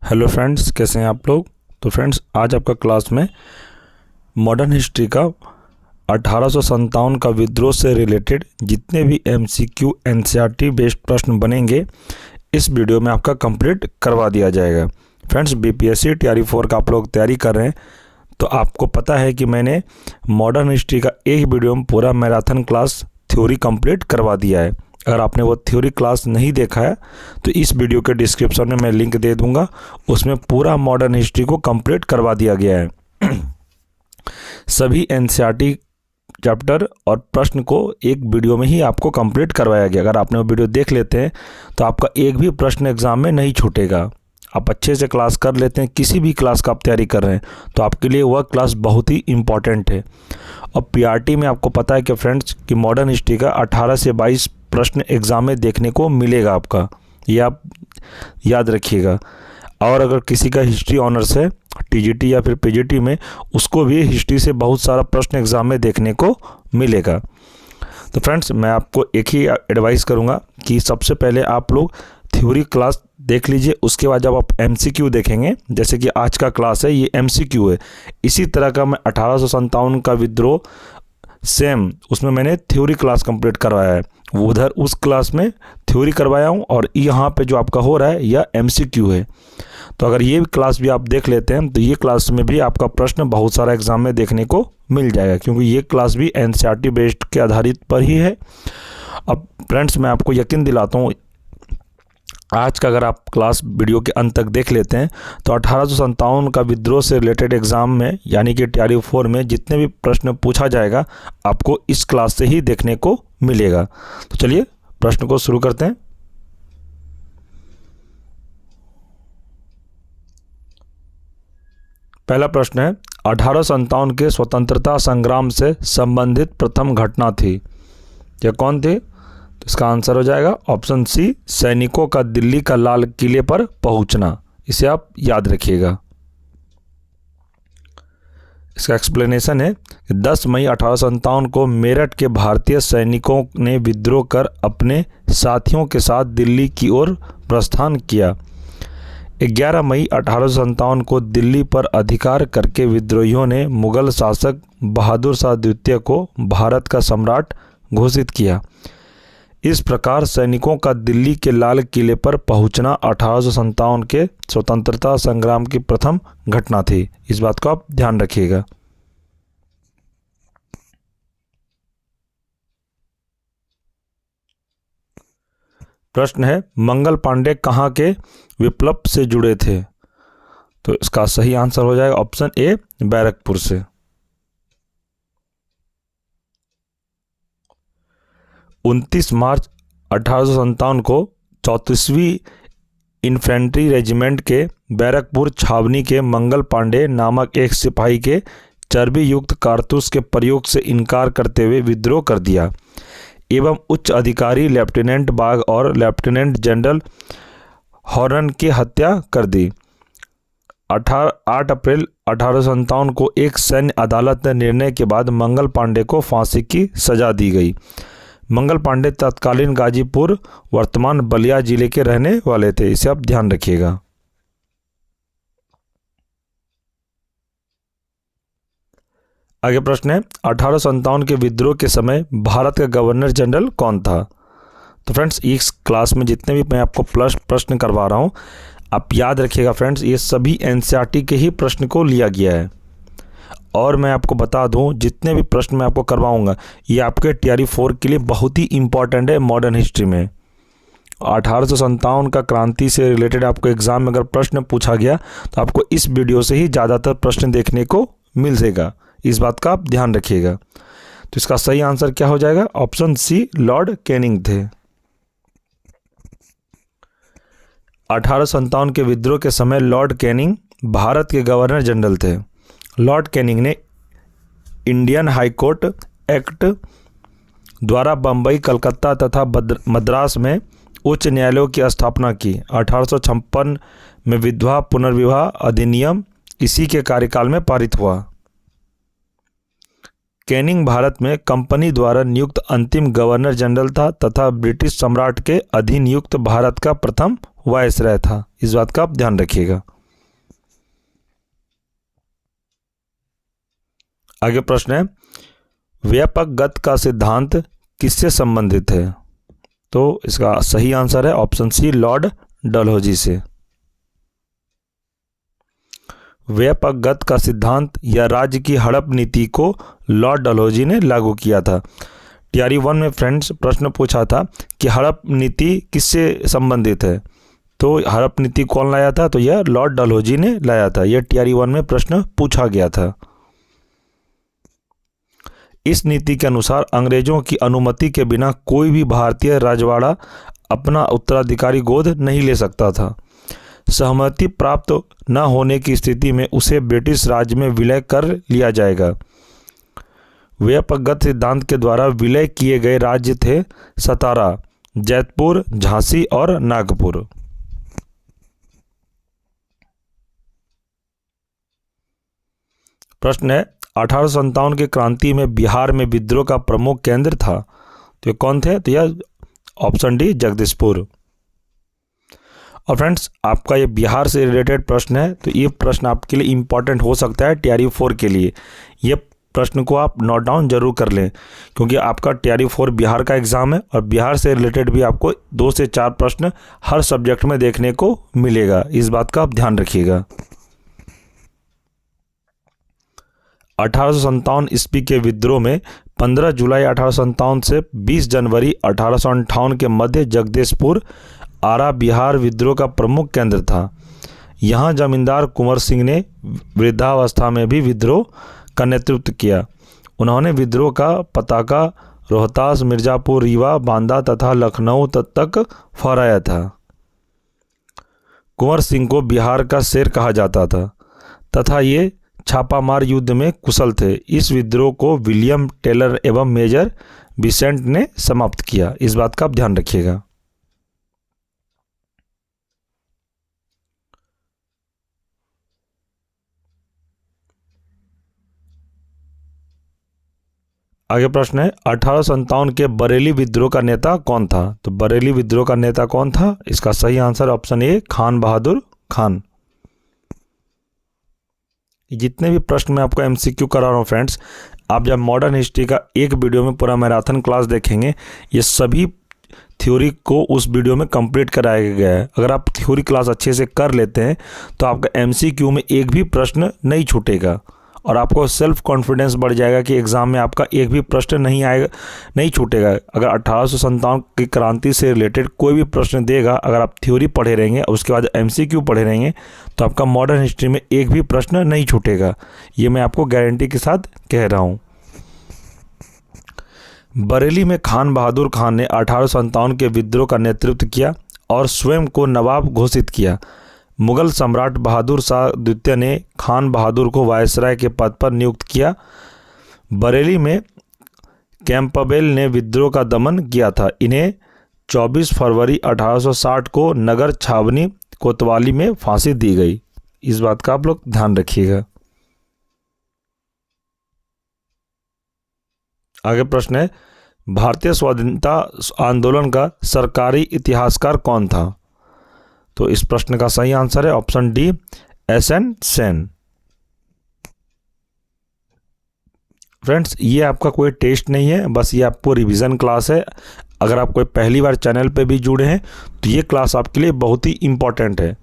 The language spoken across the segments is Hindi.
हेलो फ्रेंड्स, कैसे हैं आप लोग। तो फ्रेंड्स, आज आपका क्लास में मॉडर्न हिस्ट्री का 1857 का विद्रोह से रिलेटेड जितने भी एमसीक्यू एनसीईआरटी बेस्ड प्रश्न बनेंगे इस वीडियो में आपका कंप्लीट करवा दिया जाएगा। फ्रेंड्स, बीपीएससी टीआरई 4 का आप लोग तैयारी कर रहे हैं तो आपको पता है कि मैंने मॉडर्न हिस्ट्री का एक वीडियो में पूरा मैराथन क्लास थ्योरी कंप्लीट करवा दिया है। अगर आपने वो थ्योरी क्लास नहीं देखा है तो इस वीडियो के डिस्क्रिप्शन में मैं लिंक दे दूंगा, उसमें पूरा मॉडर्न हिस्ट्री को कंप्लीट करवा दिया गया है। सभी एनसीईआरटी चैप्टर और प्रश्न को एक वीडियो में ही आपको कंप्लीट करवाया गया। अगर आपने वो वीडियो देख लेते हैं तो आपका एक भी प्रश्न एग्जाम में नहीं छूटेगा। आप अच्छे से क्लास कर लेते हैं, किसी भी क्लास का आप तैयारी कर रहे हैं तो आपके लिए वह क्लास बहुत ही इम्पॉर्टेंट है। और पीआरटी में आपको पता है कि फ्रेंड्स कि मॉडर्न हिस्ट्री का 18 से 22 प्रश्न एग्ज़ाम में देखने को मिलेगा आपका, ये आप याद रखिएगा। और अगर किसी का हिस्ट्री ऑनर्स है टीजीटी या फिर पीजीटी में, उसको भी हिस्ट्री से बहुत सारा प्रश्न एग्ज़ाम में देखने को मिलेगा। तो फ्रेंड्स, मैं आपको एक ही एडवाइस करूँगा कि सबसे पहले आप लोग थ्योरी क्लास देख लीजिए, उसके बाद जब आप एमसीक्यू देखेंगे, जैसे कि आज का क्लास है ये एमसीक्यू है, इसी तरह का मैं 1857 का विद्रोह सेम उसमें मैंने थ्योरी क्लास कंप्लीट करवाया है। उधर उस क्लास में थ्योरी करवाया हूँ और यहाँ पे जो आपका हो रहा है यह एमसीक्यू है। तो अगर ये क्लास भी आप देख लेते हैं तो ये क्लास में भी आपका प्रश्न बहुत सारा एग्जाम में देखने को मिल जाएगा, क्योंकि ये क्लास भी एनसीईआरटी बेस्ड के आधारित पर ही है। अब फ्रेंड्स, मैं आपको यकीन दिलाता हूँ, आज का अगर आप क्लास वीडियो के अंत तक देख लेते हैं तो 1857 का विद्रोह से रिलेटेड एग्ज़ाम में यानी कि टीआरई 4 में जितने भी प्रश्न पूछा जाएगा आपको इस क्लास से ही देखने को मिलेगा। तो चलिए प्रश्न को शुरू करते हैं। पहला प्रश्न है, 1857 के स्वतंत्रता संग्राम से संबंधित प्रथम घटना थी, यह कौन थी? तो इसका आंसर हो जाएगा ऑप्शन सी, सैनिकों का दिल्ली का लाल किले पर पहुंचना। इसे आप याद रखिएगा। इसका एक्सप्लेनेशन है कि 10 मई 1857 को मेरठ के भारतीय सैनिकों ने विद्रोह कर अपने साथियों के साथ दिल्ली की ओर प्रस्थान किया। 11 मई 1857 को दिल्ली पर अधिकार करके विद्रोहियों ने मुगल शासक बहादुर शाह द्वितीय को भारत का सम्राट घोषित किया। इस प्रकार सैनिकों का दिल्ली के लाल किले पर पहुंचना 1857 के स्वतंत्रता संग्राम की प्रथम घटना थी। इस बात को आप ध्यान रखिएगा। प्रश्न है, मंगल पांडे कहाँ के विप्लव से जुड़े थे? तो इसका सही आंसर हो जाएगा ऑप्शन ए, बैरकपुर से। 29 मार्च 1857 को 34वीं इन्फेंट्री रेजिमेंट के बैरकपुर छावनी के मंगल पांडे नामक एक सिपाही के चर्बी युक्त कारतूस के प्रयोग से इनकार करते हुए विद्रोह कर दिया एवं उच्च अधिकारी लेफ्टिनेंट बाग और लेफ्टिनेंट जनरल हॉर्न की हत्या कर दी। 8 अप्रैल 1857 को एक सैन्य अदालत ने निर्णय के बाद मंगल पांडे को फांसी की सजा दी गई। मंगल पांडे तत्कालीन गाजीपुर वर्तमान बलिया जिले के रहने वाले थे। इसे आप ध्यान रखिएगा। आगे प्रश्न है, 1857 के विद्रोह के समय भारत का गवर्नर जनरल कौन था? तो फ्रेंड्स, इस क्लास में जितने भी मैं आपको प्रश्न करवा रहा हूँ आप याद रखिएगा फ्रेंड्स, ये सभी एनसीईआरटी के ही प्रश्न को लिया गया है। और मैं आपको बता दूं, जितने भी प्रश्न मैं आपको करवाऊंगा ये आपके टीआरई 4 के लिए बहुत ही इंपॉर्टेंट है। मॉडर्न हिस्ट्री में 1857 का क्रांति से रिलेटेड आपको एग्जाम में अगर प्रश्न पूछा गया तो आपको इस वीडियो से ही ज़्यादातर प्रश्न देखने को मिल जाएगा। इस बात का आप ध्यान रखिएगा। तो इसका सही आंसर क्या हो जाएगा? ऑप्शन सी, लॉर्ड कैनिंग थे। 1857 के विद्रोह के समय लॉर्ड कैनिंग भारत के गवर्नर जनरल थे। लॉर्ड कैनिंग ने इंडियन हाई कोर्ट एक्ट द्वारा बम्बई, कलकत्ता तथा मद्रास में उच्च न्यायालयों की स्थापना की। 1856 में विधवा पुनर्विवाह अधिनियम इसी के कार्यकाल में पारित हुआ। कैनिंग भारत में कंपनी द्वारा नियुक्त अंतिम गवर्नर जनरल था तथा ब्रिटिश सम्राट के अधीन नियुक्त भारत का प्रथम वायसराय था। इस बात का आप ध्यान रखिएगा। आगे प्रश्न है, व्यापक गति का सिद्धांत किससे संबंधित है? तो इसका सही आंसर है ऑप्शन सी, लॉर्ड डलहौजी से। व्यापक गति का सिद्धांत या राज्य की हड़प नीति को लॉर्ड डलहौजी ने लागू किया था। टीआरई 1 में फ्रेंड्स प्रश्न पूछा था कि हड़प नीति किससे संबंधित है, तो हड़प नीति कौन लाया था? तो यह लॉर्ड डलहौजी ने लाया था। यह टीआरई 1 में प्रश्न पूछा गया था। इस नीति के अनुसार अंग्रेजों की अनुमति के बिना कोई भी भारतीय राजवाड़ा अपना उत्तराधिकारी गोद नहीं ले सकता था। सहमति प्राप्त न होने की स्थिति में उसे ब्रिटिश राज्य में विलय कर लिया जाएगा। व्यापक गति सिद्धांत के द्वारा विलय किए गए राज्य थे सतारा, जैतपुर, झांसी और नागपुर। प्रश्न है, 1857 की क्रांति में बिहार में विद्रोह का प्रमुख केंद्र था, तो ये कौन थे? तो यह ऑप्शन डी, जगदीशपुर। और फ्रेंड्स आपका ये बिहार से रिलेटेड प्रश्न है, तो ये प्रश्न आपके लिए इंपॉर्टेंट हो सकता है टीआरई 4 के लिए। ये प्रश्न को आप नोट डाउन जरूर कर लें, क्योंकि आपका टीआरई 4 बिहार का एग्जाम है और बिहार से रिलेटेड भी आपको 2 से 4 प्रश्न हर सब्जेक्ट में देखने को मिलेगा। इस बात का आप ध्यान रखिएगा। 1857 ईस्वी के विद्रोह में 15 जुलाई 1857 से 20 जनवरी 1858 के मध्य जगदीशपुर आरा बिहार विद्रोह का प्रमुख केंद्र था। यहाँ जमींदार कुंवर सिंह ने वृद्धावस्था में भी विद्रोह का नेतृत्व किया। उन्होंने विद्रोह का पताका रोहतास, मिर्जापुर, रीवा, बांदा तथा लखनऊ तक फहराया था। कुंवर सिंह को बिहार का शेर कहा जाता था तथा ये छापामार युद्ध में कुशल थे। इस विद्रोह को विलियम टेलर एवं मेजर बिसेंट ने समाप्त किया। इस बात का आप ध्यान रखिएगा। आगे प्रश्न है, 1857 के बरेली विद्रोह का नेता कौन था? तो बरेली विद्रोह का नेता कौन था? इसका सही आंसर ऑप्शन ए, खान बहादुर खान। जितने भी प्रश्न मैं आपको एमसीक्यू करा रहा हूँ फ्रेंड्स, आप जब मॉडर्न हिस्ट्री का एक वीडियो में पूरा मैराथन क्लास देखेंगे, ये सभी थ्योरी को उस वीडियो में कंप्लीट कराया गया है। अगर आप थ्योरी क्लास अच्छे से कर लेते हैं तो आपका एमसीक्यू में एक भी प्रश्न नहीं छूटेगा और आपको सेल्फ कॉन्फिडेंस बढ़ जाएगा कि एग्ज़ाम में आपका एक भी प्रश्न नहीं छूटेगा। अगर 1857 की क्रांति से रिलेटेड कोई भी प्रश्न देगा, अगर आप थ्योरी पढ़े रहेंगे और उसके बाद एमसीक्यू पढ़े रहेंगे, तो आपका मॉडर्न हिस्ट्री में एक भी प्रश्न नहीं छूटेगा। ये मैं आपको गारंटी के साथ कह रहा हूँ। बरेली में खान बहादुर खान ने 1857 के विद्रोह का नेतृत्व किया और स्वयं को नवाब घोषित किया। मुगल सम्राट बहादुर शाह द्वितीय ने खान बहादुर को वायसराय के पद पर नियुक्त किया। बरेली में कैंपबेल ने विद्रोह का दमन किया था। इन्हें 24 फरवरी 1860 को नगर छावनी कोतवाली में फांसी दी गई। इस बात का आप लोग ध्यान रखिएगा। आगे प्रश्न है, भारतीय स्वाधीनता आंदोलन का सरकारी इतिहासकार कौन था? तो इस प्रश्न का सही आंसर है option D, S N Sen. Friends ये आपका कोई टेस्ट नहीं है, बस ये आपको रिवीजन क्लास है। अगर आप कोई पहली बार चैनल पे भी जुड़े हैं तो ये क्लास आपके लिए बहुत ही इंपॉर्टेंट है।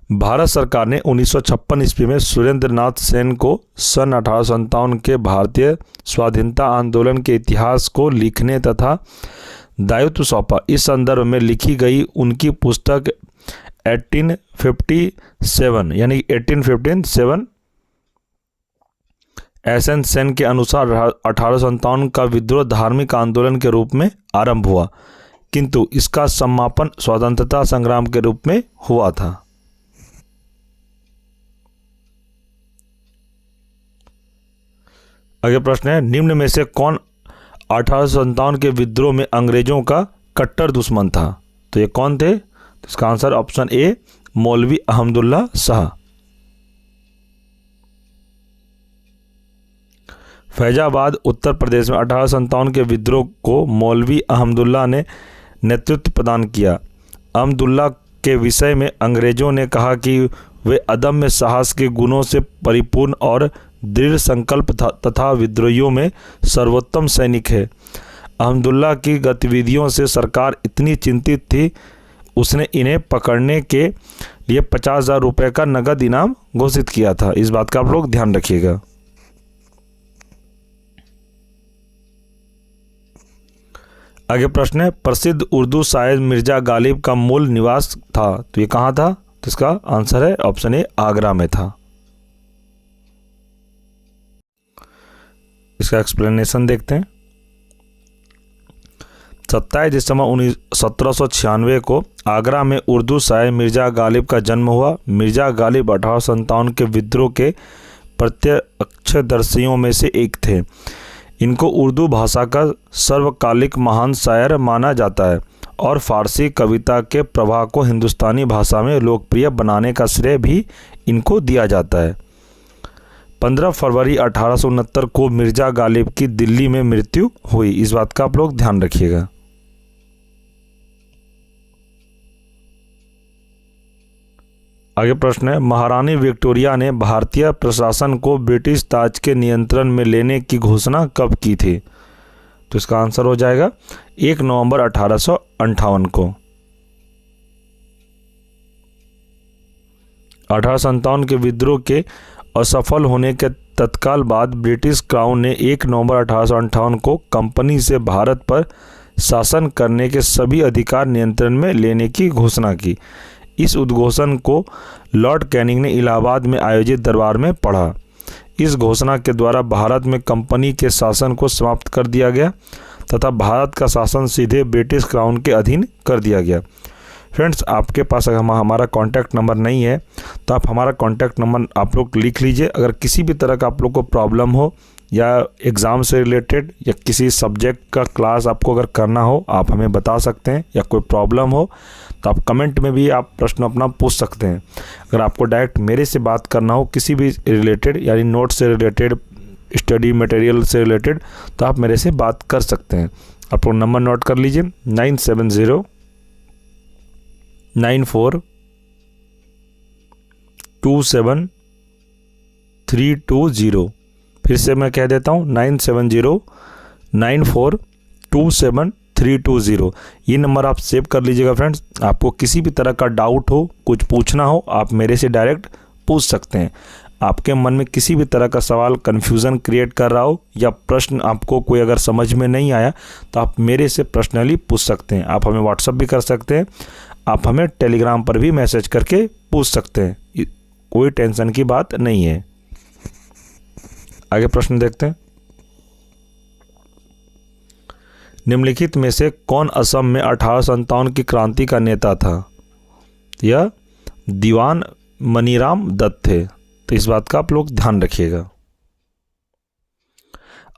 भारत सरकार ने 1956 ईस्वी में सुरेंद्र नाथ सेन को सन 1857 के भारतीय स्वाधीनता आंदोलन के इतिहास को लिखने तथा दायित्व सौंपा। इस संदर्भ में लिखी गई उनकी पुस्तक 1857 यानी 1857 एसएन सेन के अनुसार 1857 का विद्रोह धार्मिक आंदोलन के रूप में आरंभ हुआ, किंतु इसका समापन स्वतंत्रता संग्राम के रूप में हुआ था। अगला प्रश्न है, निम्न में से कौन 1857 के विद्रोह में अंग्रेजों का कट्टर दुश्मन था? तो ये कौन थे? तो इसका आंसर ऑप्शन ए, मौलवी अहमदुल्ला शाह। फैजाबाद उत्तर प्रदेश में 1857 के विद्रोह को मौलवी अहमदुल्ला ने नेतृत्व प्रदान किया। अहमदुल्ला के विषय में अंग्रेजों ने कहा कि वे अदम्य साहस के गुणों से परिपूर्ण और दृढ़ संकल्प तथा विद्रोहियों में सर्वोत्तम सैनिक है। अहमदुल्ला की गतिविधियों से सरकार इतनी चिंतित थी, उसने इन्हें पकड़ने के लिए 50,000 रुपये का नगद इनाम घोषित किया था। इस बात का आप लोग ध्यान रखिएगा। आगे प्रश्न है, प्रसिद्ध उर्दू शायर मिर्जा गालिब का मूल निवास था, तो ये कहाँ था? तो इसका आंसर है ऑप्शन ए, आगरा में था। इसका एक्सप्लेनेशन देखते हैं। 27 दिसंबर 1796 को आगरा में उर्दू शायर मिर्जा गालिब का जन्म हुआ। मिर्जा गालिब 1857 के विद्रोह के प्रत्यक्षदर्शियों में से एक थे। इनको उर्दू भाषा का सर्वकालिक महान शायर माना जाता है और फारसी कविता के प्रवाह को हिंदुस्तानी भाषा में लोकप्रिय बनाने का श्रेय भी इनको दिया जाता है। 15 फरवरी 1869 को मिर्जा गालिब की दिल्ली में मृत्यु हुई। इस बात का आप लोग ध्यान रखिएगा। आगे प्रश्न है, महारानी विक्टोरिया ने भारतीय प्रशासन को ब्रिटिश ताज के नियंत्रण में लेने की घोषणा कब की थी? तो इसका आंसर हो जाएगा 1 नवंबर 1858 को। 1857 के विद्रोह के असफल होने के तत्काल बाद ब्रिटिश क्राउन ने 1 नवंबर 1858 को कंपनी से भारत पर शासन करने के सभी अधिकार नियंत्रण में लेने की घोषणा की। इस उद्घोषण को लॉर्ड कैनिंग ने इलाहाबाद में आयोजित दरबार में पढ़ा। इस घोषणा के द्वारा भारत में कंपनी के शासन को समाप्त कर दिया गया तथा भारत का शासन सीधे ब्रिटिश क्राउन के अधीन कर दिया गया। फ्रेंड्स, आपके पास अगर हमारा कॉन्टैक्ट नंबर नहीं है तो आप हमारा कॉन्टैक्ट नंबर आप लोग लिख लीजिए। अगर किसी भी तरह का आप लोग को प्रॉब्लम हो या एग्ज़ाम से रिलेटेड या किसी सब्जेक्ट का क्लास आपको अगर करना हो, आप हमें बता सकते हैं, या कोई प्रॉब्लम हो तो आप कमेंट में भी आप प्रश्न अपना पूछ सकते हैं। अगर आपको डायरेक्ट मेरे से बात करना हो किसी भी रिलेटेड, यानी नोट से रिलेटेड, स्टडी मटेरियल से रिलेटेड, तो आप मेरे से बात कर सकते हैं। आप लोग नंबर नोट कर लीजिए, 9709427320। फिर से मैं कह देता हूँ, 9709427320। ये नंबर आप सेव कर लीजिएगा। फ्रेंड्स, आपको किसी भी तरह का डाउट हो, कुछ पूछना हो, आप मेरे से डायरेक्ट पूछ सकते हैं। आपके मन में किसी भी तरह का सवाल कन्फ्यूज़न क्रिएट कर रहा हो या प्रश्न आपको कोई अगर समझ में नहीं आया तो आप मेरे से पर्सनली पूछ सकते हैं। आप हमें व्हाट्सएप भी कर सकते हैं, आप हमें टेलीग्राम पर भी मैसेज करके पूछ सकते हैं। कोई टेंशन की बात नहीं है। आगे प्रश्न देखते हैं। निम्नलिखित में से कौन असम में 1857 की क्रांति का नेता था? यह दीवान मनीराम दत्त थे। तो इस बात का आप लोग ध्यान रखिएगा।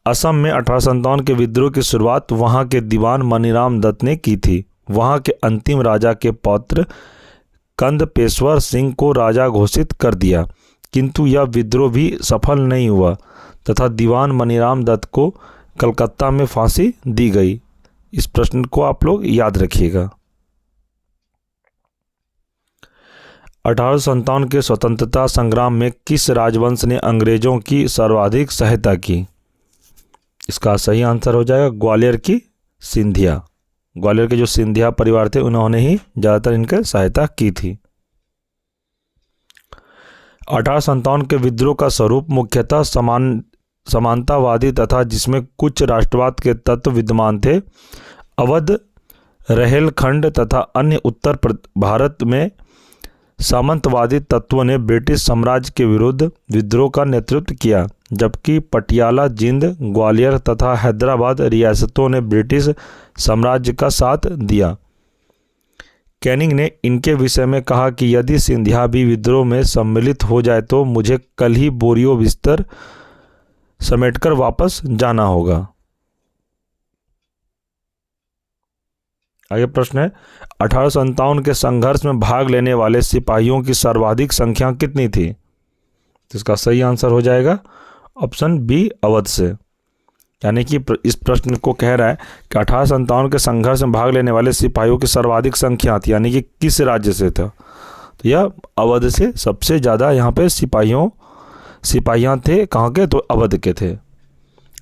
असम में 1857 के विद्रोह की शुरुआत वहां के दीवान मनीराम दत्त ने की थी। वहां के अंतिम राजा के पौत्र कंदपेश्वर सिंह को राजा घोषित कर दिया, किंतु यह विद्रोह भी सफल नहीं हुआ तथा दीवान मनीराम दत्त को कलकत्ता में फांसी दी गई। इस प्रश्न को आप लोग याद रखिएगा। 1857 के स्वतंत्रता संग्राम में किस राजवंश ने अंग्रेजों की सर्वाधिक सहायता की? इसका सही आंसर हो जाएगा ग्वालियर की सिंधिया। ग्वालियर के जो सिंधिया परिवार थे उन्होंने ही ज़्यादातर इनकी सहायता की थी। 1857 के विद्रोह का स्वरूप मुख्यतः समानतावादी तथा जिसमें कुछ राष्ट्रवाद के तत्व विद्यमान थे। अवध, रहेलखंड तथा अन्य उत्तर भारत में सामंतवादी तत्वों ने ब्रिटिश साम्राज्य के विरुद्ध विद्रोह का नेतृत्व किया, जबकि पटियाला, जिंद, ग्वालियर तथा हैदराबाद रियासतों ने ब्रिटिश साम्राज्य का साथ दिया। कैनिंग ने इनके विषय में कहा कि यदि सिंधिया भी विद्रोह में सम्मिलित हो जाए तो मुझे कल ही बोरियो बिस्तर समेटकर वापस जाना होगा। आगे प्रश्न है, 1857 के संघर्ष में भाग लेने वाले सिपाहियों की सर्वाधिक संख्या कितनी थी? तो इसका सही आंसर हो जाएगा ऑप्शन बी, अवध से। यानी कि इस प्रश्न को कह रहा है कि 1857 के संघर्ष में भाग लेने वाले सिपाहियों की सर्वाधिक संख्या थी, यानी कि किस राज्य से था? तो यह अवध से सबसे ज़्यादा यहाँ पे सिपाहियों सिपाहियां थे कहाँ के, तो अवध के थे।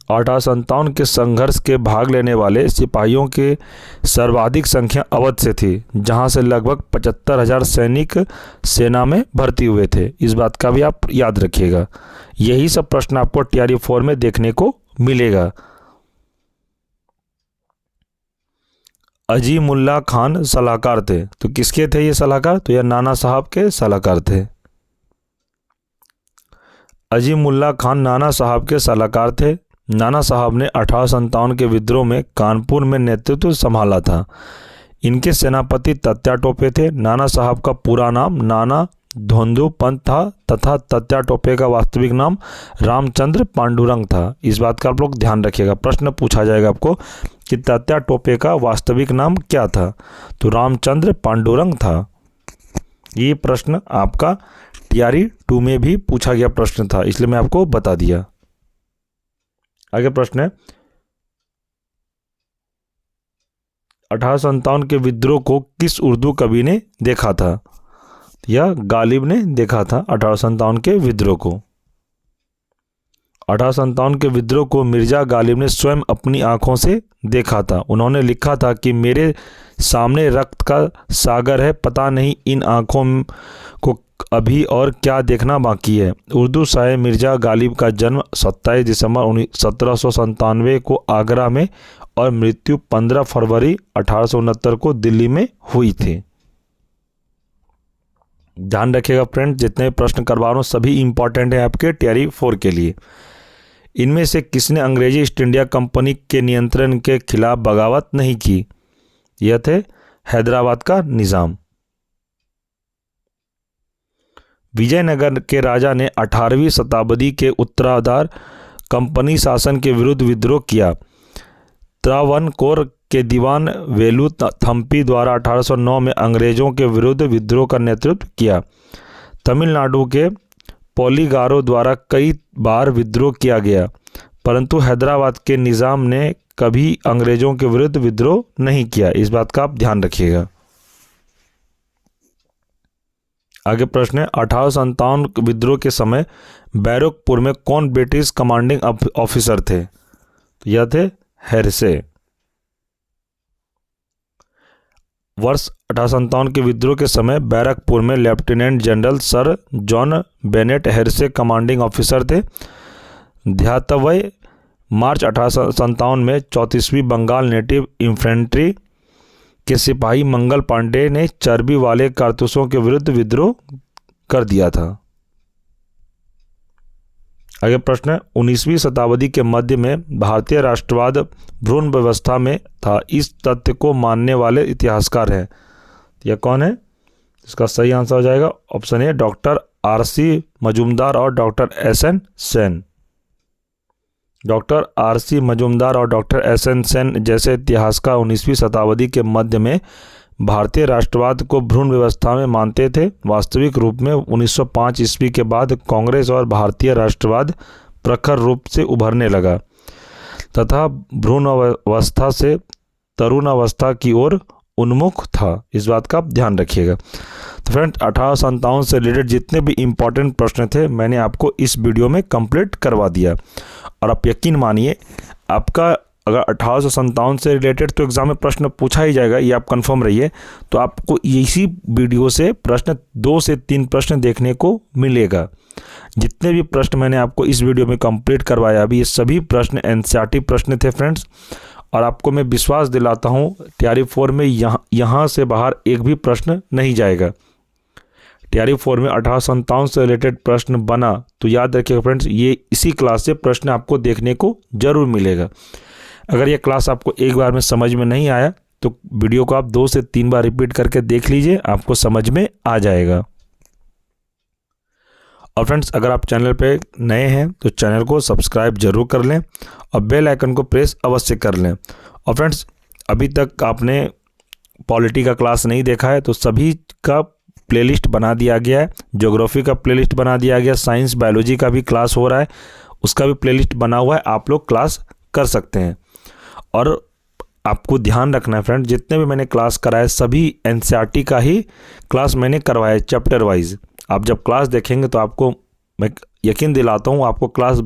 1857 के संघर्ष के भाग लेने वाले सिपाहियों के सर्वाधिक संख्या अवध से थी, जहां से लगभग 75,000 सैनिक सेना में भर्ती हुए थे। इस बात का भी आप याद रखिएगा। यही सब प्रश्न आपको टीआरई 4 में देखने को मिलेगा। अजीमुल्ला खान सलाहकार थे, तो किसके थे ये सलाहकार, तो यह नाना साहब के सलाहकार थे। अजीमुल्ला खान नाना साहब के सलाहकार थे। नाना साहब ने 1857 के विद्रोह में कानपुर में नेतृत्व संभाला था। इनके सेनापति तत्या टोपे थे। नाना साहब का पूरा नाम नाना धोंदू पंत था तथा तत्या टोपे का वास्तविक नाम रामचंद्र पांडुरंग था। इस बात का आप लोग ध्यान रखिएगा, प्रश्न पूछा जाएगा आपको कि तत्या टोपे का वास्तविक नाम क्या था, तो रामचंद्र पांडुरंग था। ये प्रश्न आपका टीआरई 2 में भी पूछा गया प्रश्न था, इसलिए मैं आपको बता दिया। आगे प्रश्न है, 1857 के विद्रोह को किस उर्दू कवि ने देखा था, या गालिब ने देखा था 1857 के विद्रोह को। 1857 के विद्रोह को मिर्जा गालिब ने स्वयं अपनी आंखों से देखा था। उन्होंने लिखा था कि मेरे सामने रक्त का सागर है, पता नहीं इन आंखों को अभी और क्या देखना बाकी है। उर्दू शायर मिर्जा गालिब का जन्म 27 दिसंबर 1797 को आगरा में और मृत्यु 15 फरवरी 1869 को दिल्ली में हुई थी। ध्यान रखिएगा फ्रेंड्स, जितने प्रश्न करवा रहा हूँ सभी इंपॉर्टेंट है आपके टीआरई 4 के लिए। इनमें से किसने अंग्रेजी ईस्ट इंडिया कंपनी के नियंत्रण के खिलाफ बगावत नहीं की, यह थे हैदराबाद का निजाम। विजयनगर के राजा ने 18वीं शताब्दी के उत्तराधार कंपनी शासन के विरुद्ध विद्रोह किया। त्रावणकोर के दीवान वेलु थम्पी द्वारा 1809 में अंग्रेजों के विरुद्ध विद्रोह का नेतृत्व किया। तमिलनाडु के पोलिगारो द्वारा कई बार विद्रोह किया गया, परंतु हैदराबाद के निजाम ने कभी अंग्रेजों के विरुद्ध विद्रोह नहीं किया। इस बात का आप ध्यान रखिएगा। आगे प्रश्न है, 1857 विद्रोह के समय बैरकपुर में कौन ब्रिटिश कमांडिंग ऑफिसर थे, तो यह थे हेरसे। वर्ष 1857 के विद्रोह के समय बैरकपुर में lieutenant general sir John Bennett Hearsey commanding officer थे। ध्यातव्य मार्च 1857 में 34वीं बंगाल नेटिव इन्फेंट्री के सिपाही मंगल पांडे ने चर्बी वाले कारतूसों के विरुद्ध विद्रोह कर दिया था। आगे प्रश्न है, 19वीं शताब्दी के मध्य में भारतीय राष्ट्रवाद भ्रूण व्यवस्था में था। इस तथ्य को मानने वाले इतिहासकार हैं, यह कौन है, इसका सही आंसर हो जाएगा option A doctor R C. Majumdar और doctor S N. Sen. Doctor R C. Majumdar और डॉक्टर एस.एन. सेन जैसे इतिहासकार 19वीं शताब्दी के मध्य में भारतीय राष्ट्रवाद को भ्रूण व्यवस्था में मानते थे। वास्तविक रूप में 1905 ईस्वी के बाद कांग्रेस और भारतीय राष्ट्रवाद प्रखर रूप से उभरने लगा तथा भ्रूण अवस्था से तरुण अवस्था की ओर उन्मुख था। इस बात का आप ध्यान रखिएगा। तो फ्रेंड्स, 1857 से रिलेटेड जितने भी इंपॉर्टेंट प्रश्न थे मैंने आपको इस वीडियो में कंप्लीट करवा दिया। और आप यकीन मानिए, आपका अगर 1857 से रिलेटेड तो एग्जाम में प्रश्न पूछा ही जाएगा, ये आप कंफर्म रहिए। तो आपको इसी वीडियो से प्रश्न 2 से 3 प्रश्न देखने को मिलेगा। जितने भी प्रश्न मैंने आपको इस वीडियो में कंप्लीट करवाया अभी, ये सभी प्रश्न एनसीईआरटी प्रश्न थे फ्रेंड्स। और आपको मैं विश्वास दिलाता हूँ टीआरई 4 में यहाँ से बाहर एक भी प्रश्न नहीं जाएगा। टीआरई 4 में 1857 से रिलेटेड प्रश्न बना तो याद रखिएगा फ्रेंड्स, ये इसी क्लास से प्रश्न आपको देखने को जरूर मिलेगा। अगर ये क्लास आपको एक बार में समझ में नहीं आया तो वीडियो को आप 2 से 3 बार रिपीट करके देख लीजिए, आपको समझ में आ जाएगा। और फ्रेंड्स, अगर आप चैनल पे नए हैं तो चैनल को सब्सक्राइब जरूर कर लें और बेल आइकन को प्रेस अवश्य कर लें। और फ्रेंड्स, अभी तक आपने पॉलिटी का क्लास नहीं देखा है तो सभी का प्लेलिस्ट बना दिया गया है। ज्योग्राफी का प्लेलिस्ट बना दिया गया, साइंस बायोलॉजी का भी क्लास हो रहा है, उसका भी प्लेलिस्ट बना हुआ है, आप लोग क्लास कर सकते हैं। और आपको ध्यान रखना है फ्रेंड, जितने भी मैंने क्लास कराए सभी एनसीईआरटी का ही क्लास मैंने करवाया चैप्टर वाइज। आप जब क्लास देखेंगे तो आपको मैं यकीन दिलाता हूँ आपको क्लास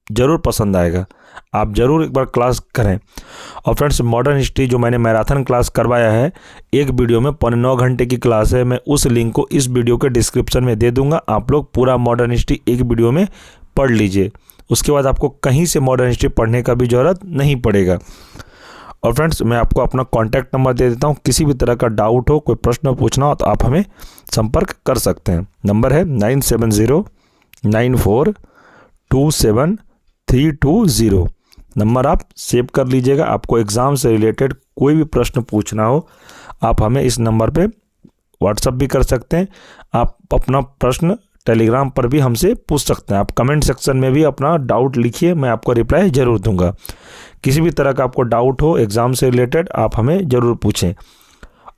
ज़रूर पसंद आएगा। आप ज़रूर एक बार क्लास करें। और फ्रेंड्स, मॉडर्न हिस्ट्री जो मैंने मैराथन क्लास करवाया है, एक वीडियो में 9 घंटे की क्लास है। मैं उस लिंक को इस वीडियो के डिस्क्रिप्शन में दे दूंगा। आप लोग पूरा मॉडर्न हिस्ट्री एक वीडियो में पढ़ लीजिए। उसके बाद आपको कहीं से मॉडर्न हिस्ट्री पढ़ने का भी ज़रूरत नहीं पड़ेगा। और फ्रेंड्स, मैं आपको अपना कॉन्टैक्ट नंबर दे देता हूँ। किसी भी तरह का डाउट हो, कोई प्रश्न पूछना हो तो आप हमें संपर्क कर सकते हैं। नंबर है 9709427320। नंबर आप सेव कर लीजिएगा। आपको एग्ज़ाम से रिलेटेड कोई भी प्रश्न पूछना हो, आप हमें इस नंबर पे व्हाट्सअप भी कर सकते हैं। आप अपना प्रश्न टेलीग्राम पर भी हमसे पूछ सकते हैं। आप कमेंट सेक्शन में भी अपना डाउट लिखिए, मैं आपको रिप्लाई ज़रूर दूंगा। किसी भी तरह का आपको डाउट हो एग्ज़ाम से रिलेटेड, आप हमें ज़रूर पूछें।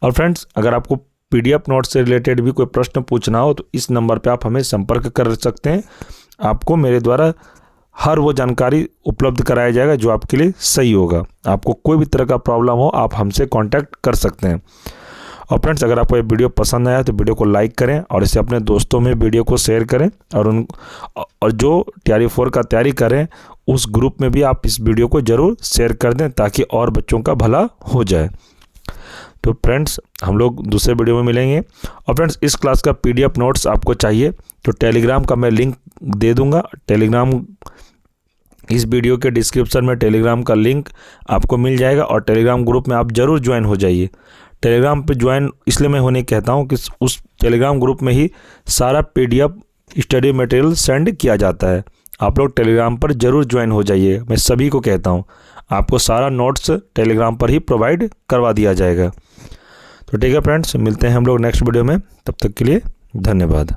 और फ्रेंड्स, अगर आपको PDF नोट से रिलेटेड भी कोई प्रश्न पूछना हो तो इस नंबर पे आप हमें संपर्क कर सकते हैं। आपको मेरे द्वारा हर वो जानकारी उपलब्ध कराया जाएगा जो आपके लिए सही होगा। आपको कोई भी तरह का प्रॉब्लम हो, आप हमसे कांटेक्ट कर सकते हैं। और फ्रेंड्स, अगर आपको ये वीडियो पसंद आया तो वीडियो को लाइक करें और इसे अपने दोस्तों में वीडियो को शेयर करें। और जो TRE 4 का तैयारी करें उस ग्रुप में भी आप इस वीडियो को ज़रूर शेयर कर दें ताकि और बच्चों का भला हो जाए। तो फ्रेंड्स, हम लोग दूसरे वीडियो में मिलेंगे। और फ्रेंड्स, इस क्लास का PDF नोट्स आपको चाहिए तो टेलीग्राम का मैं लिंक दे दूंगा। टेलीग्राम, इस वीडियो के डिस्क्रिप्शन में टेलीग्राम का लिंक आपको मिल जाएगा और टेलीग्राम ग्रुप में आप ज़रूर ज्वाइन हो जाइए। टेलीग्राम पे ज्वाइन इसलिए मैं होने कहता हूँ कि उस टेलीग्राम ग्रुप में ही सारा PDF स्टडी मटेरियल सेंड किया जाता है। आप लोग टेलीग्राम पर ज़रूर ज्वाइन हो जाइए। मैं सभी को कहता हूँ, आपको सारा नोट्स टेलीग्राम पर ही प्रोवाइड करवा दिया जाएगा। तो ठीक है फ्रेंड्स, मिलते हैं हम लोग नेक्स्ट वीडियो में। तब तक के लिए धन्यवाद।